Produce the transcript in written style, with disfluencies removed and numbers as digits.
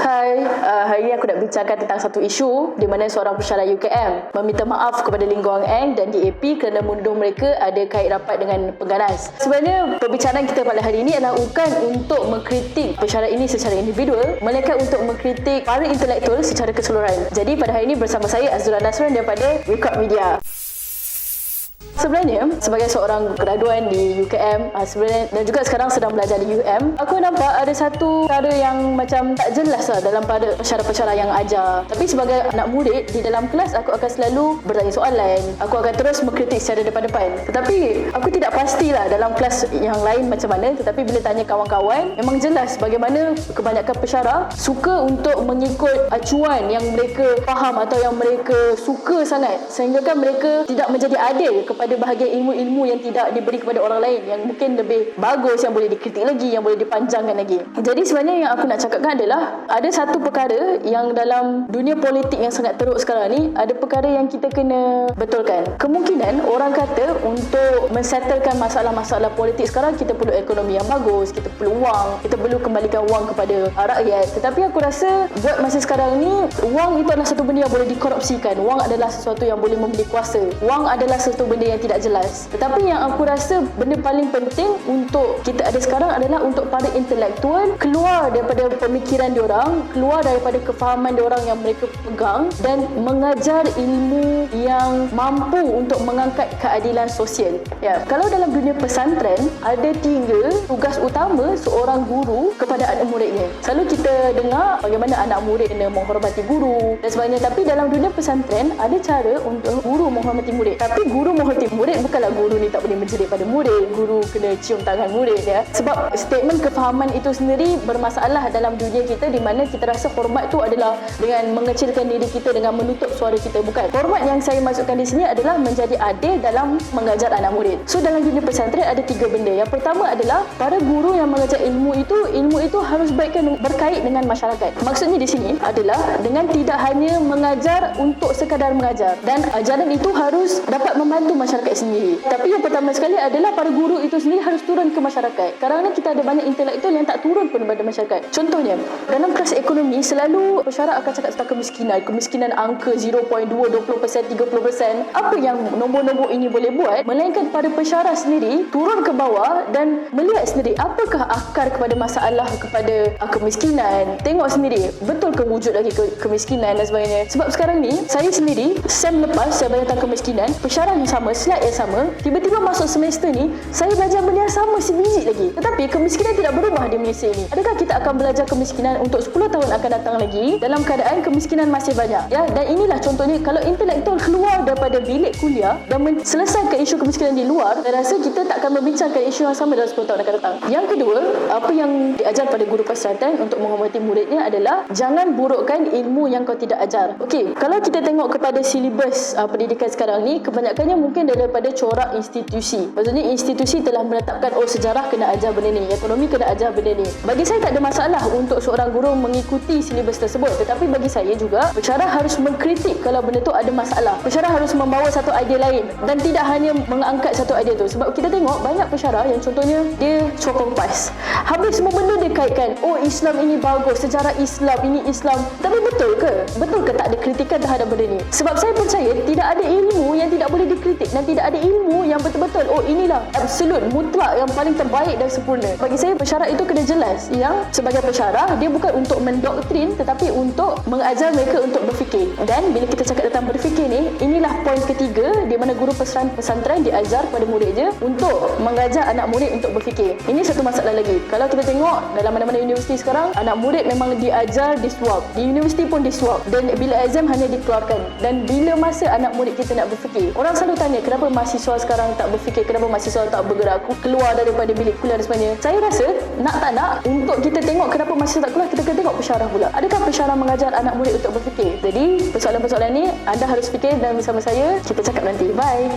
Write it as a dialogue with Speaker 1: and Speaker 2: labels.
Speaker 1: Hai, hari ini aku nak bincangkan tentang satu isu di mana seorang pensyarah UKM meminta maaf kepada Lim Guang Eng dan DAP kerana mundur mereka ada kait rapat dengan pengganas. Sebenarnya pembicaraan kita pada hari ini adalah bukan untuk mengkritik pensyarah ini secara individual, melainkan untuk mengkritik para intelektual secara keseluruhan. Jadi pada hari ini bersama saya Azura Nasran daripada Wake Up Media. Sebenarnya, sebagai seorang graduan di UKM sebenarnya, dan juga sekarang sedang belajar di UM, aku nampak ada satu perkara yang macam tak jelas lah dalam pada pensyarah-pensyarah yang ajar. Tapi sebagai anak murid, di dalam kelas aku akan selalu bertanya soalan. Aku akan terus mengkritik secara depan-depan. Tetapi aku tidak pastilah dalam kelas yang lain macam mana. Tetapi bila tanya kawan-kawan, memang jelas bagaimana kebanyakan pensyarah suka untuk mengikut acuan yang mereka faham atau yang mereka suka sangat, sehingga kan mereka tidak menjadi adil kepada bahagian ilmu-ilmu yang tidak diberi kepada orang lain, yang mungkin lebih bagus, yang boleh dikritik lagi, yang boleh dipanjangkan lagi. Jadi sebenarnya yang aku nak cakapkan adalah ada satu perkara yang dalam dunia politik yang sangat teruk sekarang ni, ada perkara yang kita kena betulkan. Kemungkinan orang kata untuk mensettlekan masalah-masalah politik sekarang, kita perlu ekonomi yang bagus, kita perlu wang, kita perlu kembalikan wang kepada rakyat. Tetapi aku rasa buat masa sekarang ni, wang itu adalah satu benda yang boleh dikorupsikan. Wang adalah sesuatu yang boleh membeli kuasa. Wang adalah satu benda yang tidak jelas. Tetapi yang aku rasa benda paling penting untuk kita ada sekarang adalah untuk para intelektual keluar daripada pemikiran diorang, keluar daripada kefahaman diorang yang mereka pegang dan mengajar ilmu yang mampu untuk mengangkat keadilan sosial. Ya, kalau dalam dunia pesantren ada 3 tugas utama seorang guru kepada anak muridnya. Selalu kita dengar bagaimana anak murid kena menghormati guru dan sebagainya, tapi dalam dunia pesantren ada cara untuk guru menghormati murid. Tapi guru menghormati murid bukanlah guru ni tak boleh menjerit pada murid, guru kena cium tangan murid, ya. Sebab statement kefahaman itu sendiri bermasalah dalam dunia kita, di mana kita rasa hormat tu adalah dengan mengecilkan diri kita, dengan menutup suara kita. Bukan. Hormat yang saya masukkan di sini adalah menjadi adil dalam mengajar anak murid. So dalam dunia pesantren ada 3 benda. Yang pertama adalah para guru yang mengajar ilmu itu harus berkait dengan masyarakat. Maksudnya di sini adalah dengan tidak hanya mengajar untuk sekadar mengajar, dan ajaran itu harus dapat membantu masyarakat sendiri. Tapi yang pertama sekali adalah para guru itu sendiri harus turun ke masyarakat. Kadang-kadang kita ada banyak intelektual yang tak turun pun kepada masyarakat. Contohnya, dalam kelas ekonomi selalu pensyarah akan cakap tentang kemiskinan angka 0.2, 20%, 30%. Apa yang nombor-nombor ini boleh buat, melainkan pada pensyarah sendiri turun ke bawah dan melihat sendiri apakah akar kepada masalah kepada kemiskinan. Tengok sendiri, betul ke wujud lagi kemiskinan dan sebagainya. Sebab sekarang ni, saya sendiri sem lepas saya belajar tentang kemiskinan, pensyarah yang sama, slide yang sama, tiba-tiba masuk semester ni saya belajar benda yang sama sebiji lagi. Tetapi kemiskinan tidak berubah di Malaysia ni. Adakah kita akan belajar kemiskinan untuk 10 tahun akan datang lagi dalam keadaan kemiskinan masih banyak? Ya, dan inilah contohnya, kalau intelektual keluar daripada bilik kuliah dan selesaikan isu kemiskinan di luar, saya rasa kita tak akan membincangkan isu yang sama dalam 10 tahun akan datang. Yang kedua, apa yang diajar pada guru pesantren untuk menghormati muridnya adalah jangan burukkan ilmu yang kau tidak ajar. Okey, kalau kita tengok kepada silibus pendidikan sekarang ni, kebanyakannya mungkin daripada corak institusi. Maksudnya institusi telah menetapkan sejarah kena ajar benda ni, ekonomi kena ajar benda ni. Bagi saya tak ada masalah untuk seorang guru mengikuti silibus tersebut, tetapi bagi saya juga pensyarah harus mengkritik kalau benda tu ada masalah. Pensyarah harus membawa satu idea lain dan tidak hanya mengangkat satu idea tu. Sebab kita tengok banyak pensyarah yang contohnya dia sokong PAS, habis semua benda dia kaitkan, Islam ini bagus, sejarah Islam ini Islam. Tapi betul ke? Betul ke tak ada kritikan terhadap benda ni? Sebab saya percaya tidak ada ilmu yang tidak boleh dikritik, dan tidak ada ilmu yang betul-betul inilah absolut, mutlak, yang paling terbaik dan sempurna. Bagi saya pensyarah itu kena jelas yang sebagai pensyarah dia bukan untuk mendoktrin, tetapi untuk mengajar mereka untuk berfikir. Dan bila kita cakap tentang berfikir ni, inilah poin ketiga di mana guru pesantren diajar pada muridnya untuk mengajar anak murid untuk berfikir. Ini satu masalah lagi. Kalau kita tengok dalam mana-mana universiti sekarang, anak murid memang diajar disuap. Di universiti pun disuap, dan bila exam hanya dikeluarkan. Dan bila masa anak murid kita nak berfikir, orang selalu tanya kenapa mahasiswa sekarang tak berfikir, kenapa mahasiswa tak bergerak keluar daripada bilik kuliah dan sebagainya. Saya rasa nak tak nak, untuk kita tengok kenapa mahasiswa tak keluar, kita kena tengok pensyarah pula. Adakah pensyarah mengajar anak murid untuk berfikir? Jadi persoalan-persoalan ni anda harus fikir, dan bersama saya kita cakap nanti. Bye.